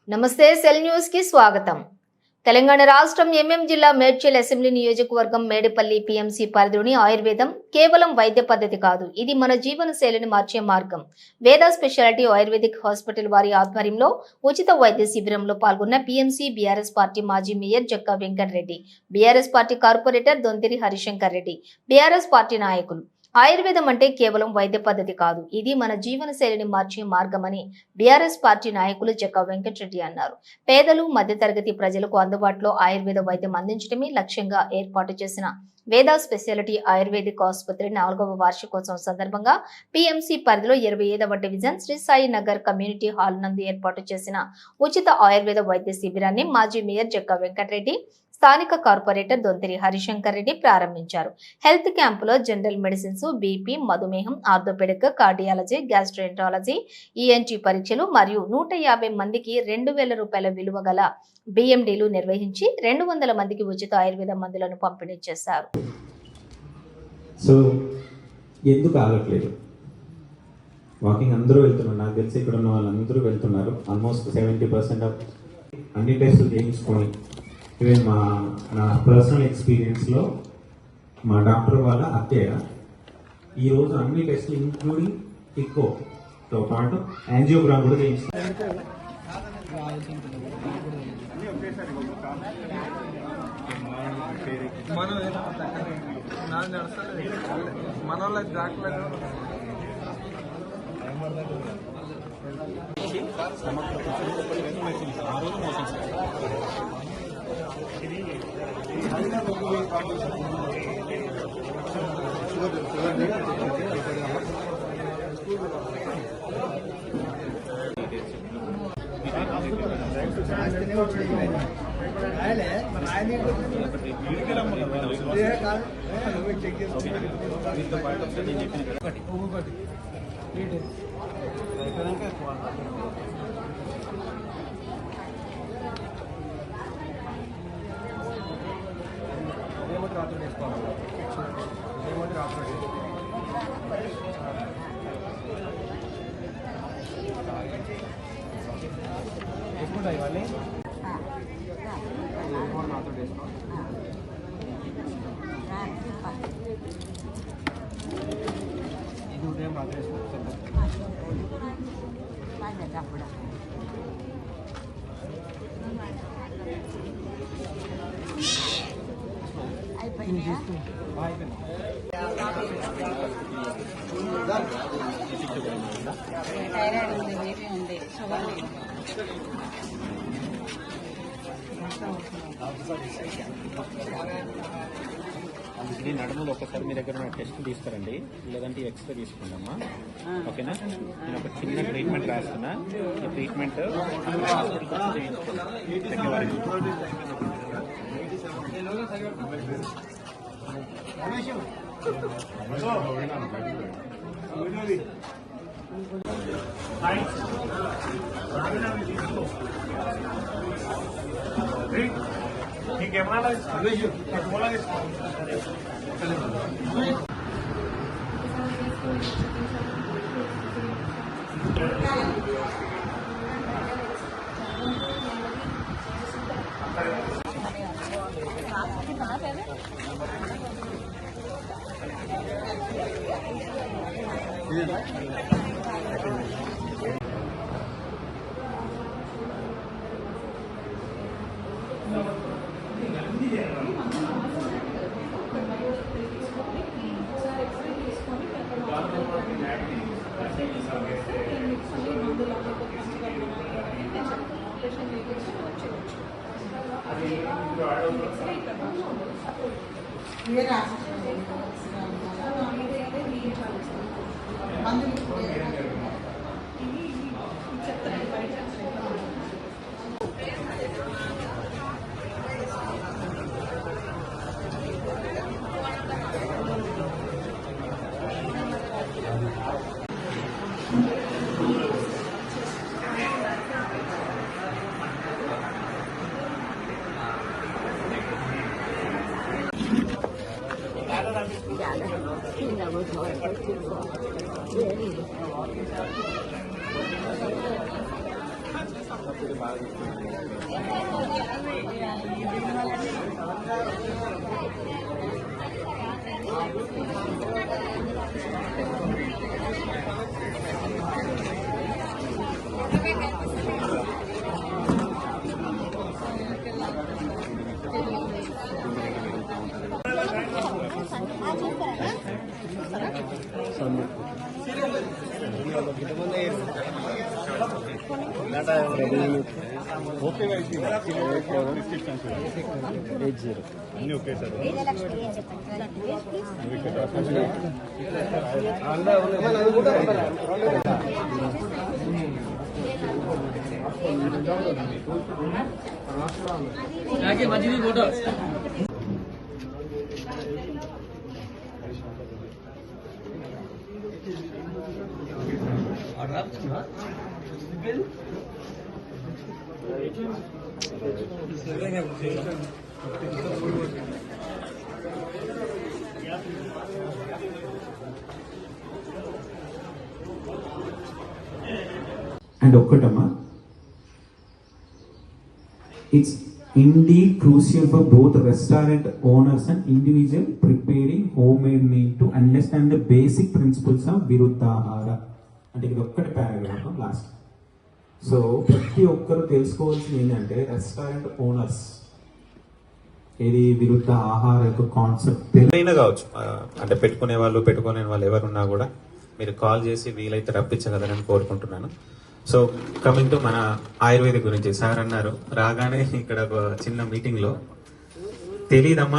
నమస్తే cell news కి స్వాగతం. తెలంగాణ రాష్ట్రం ఎంఎం జిల్లా మేడ్చల్ అసెంబ్లీ నియోజకవర్గం మేడిపల్లి పిఎంసి పరిధిలోని ఆయుర్వేదం కేవలం వైద్య పద్ధతి కాదు, ఇది మన జీవన శైలిని మార్చే మార్గం. వేద స్పెషాలిటీ ఆయుర్వేదిక్ హాస్పిటల్ వారి ఆధ్వర్యంలో ఉచిత వైద్య శిబిరంలో పాల్గొన్న పిఎంసి బీఆర్ఎస్ పార్టీ మాజీ mayor Jakka Venkatareddy, BRS party corporator Dontiri Harishankar Reddy, BRS party నాయకులు. ఆయుర్వేదం అంటే కేవలం వైద్య పద్ధతి కాదు, ఇది మన జీవన శైలిని మార్చే మార్గమని బీఆర్ఎస్ పార్టీ నాయకులు జక్కా వెంకటరెడ్డి అన్నారు. పేదలు, మధ్యతరగతి ప్రజలకు అందుబాటులో ఆయుర్వేద వైద్యం అందించడమే లక్ష్యంగా ఏర్పాటు చేసిన వేద స్పెషాలిటీ ఆయుర్వేదిక్ ఆసుపత్రి 4వ వార్షికోత్సవం సందర్భంగా పిఎంసి పరిధిలో 25వ division Shri Sai Nagar community hall నందు ఏర్పాటు చేసిన ఉచిత ఆయుర్వేద వైద్య శిబిరాన్ని మాజీ మేయర్ జక్కా వెంకటరెడ్డి, స్థానిక కార్పొరేటర్ దొంతిరి హరిశంకర్ రెడ్డి ప్రారంభించారు. హెల్త్ క్యాంపులో జనరల్ మెడిసిన్స్, బీపీ, మధుమేహం, ఆర్థోపెడిక్, కార్డియాలజీ, గ్యాస్ట్రోఎంట్రాలజీ, ఈఎన్టీ పరీక్షలు మరియు 150 మందికి 2,000 రూపాయల విలువ గల బిఎండీలు నిర్వహించి 200 మందికి ఉచిత ఆయుర్వేద మందులను పంపిణీ చేశారు. సో ఎందుకు ఆగట్లేదు? వాకింగ్ అందరూ వెళ్తున్నారు, నాకు తెలిసి ఇక్కడ ఉన్న వాళ్ళందరూ వెళ్తున్నారు. ఆల్మోస్ట్ 70% ఆఫ్ అన్ని టెస్టులు చేయించుకొని, ఈవెన్ నా పర్సనల్ ఎక్స్పీరియన్స్లో మా డాక్టర్ వాళ్ళ అత్తయ్య ఈరోజు అన్ని టెస్టులు ఇంక్లూడింగ్ టిక్కోతో పాటు యాంజియోగ్రామ్ కూడా చేయించారు. థైరాయిడ్ ఉంది, బీపీ ఉంది, షుగర్ ఉంది. అందుకని నడుములు ఒకసారి మీ దగ్గర ఉన్న టెస్ట్ తీసుకురండి, లేదంటే ఎక్స్రే తీసుకుందామా? ఓకేనా? నేను ఒక చిన్న ట్రీట్మెంట్ రాస్తున్నా. ఈ ట్రీట్మెంట్ Yeah. అన్ని ఓకే సార్. అండ్ ఒక్కటమ్మా, it's indeed crucial for both restaurant owners and individual preparing homemade meal to understand the basic principles of viruddhahara. అంటే ఇది ఒక్కటి పారాగ్రాఫ్ లాస్ట్. సో ప్రతి ఒక్కరు తెలుసుకోవాల్సింది ఏంటంటే రెస్టారెంట్ ఓనర్స్ ఏది విరుద్ధ ఆహార యొక్క కాన్సెప్ట్ అయినా కావచ్చు, అంటే పెట్టుకునే వాళ్ళు పెట్టుకునే వాళ్ళు ఎవరున్నా కూడా మీరు కాల్ చేసి వీలైతే రప్పించగలరని కోరుకుంటున్నాను. సో కమింగ్ టు మన ఆయుర్వేదిక్ గురించి సార్ అన్నారు రాగానే ఇక్కడ ఒక చిన్న మీటింగ్ లో తెలీదమ్మా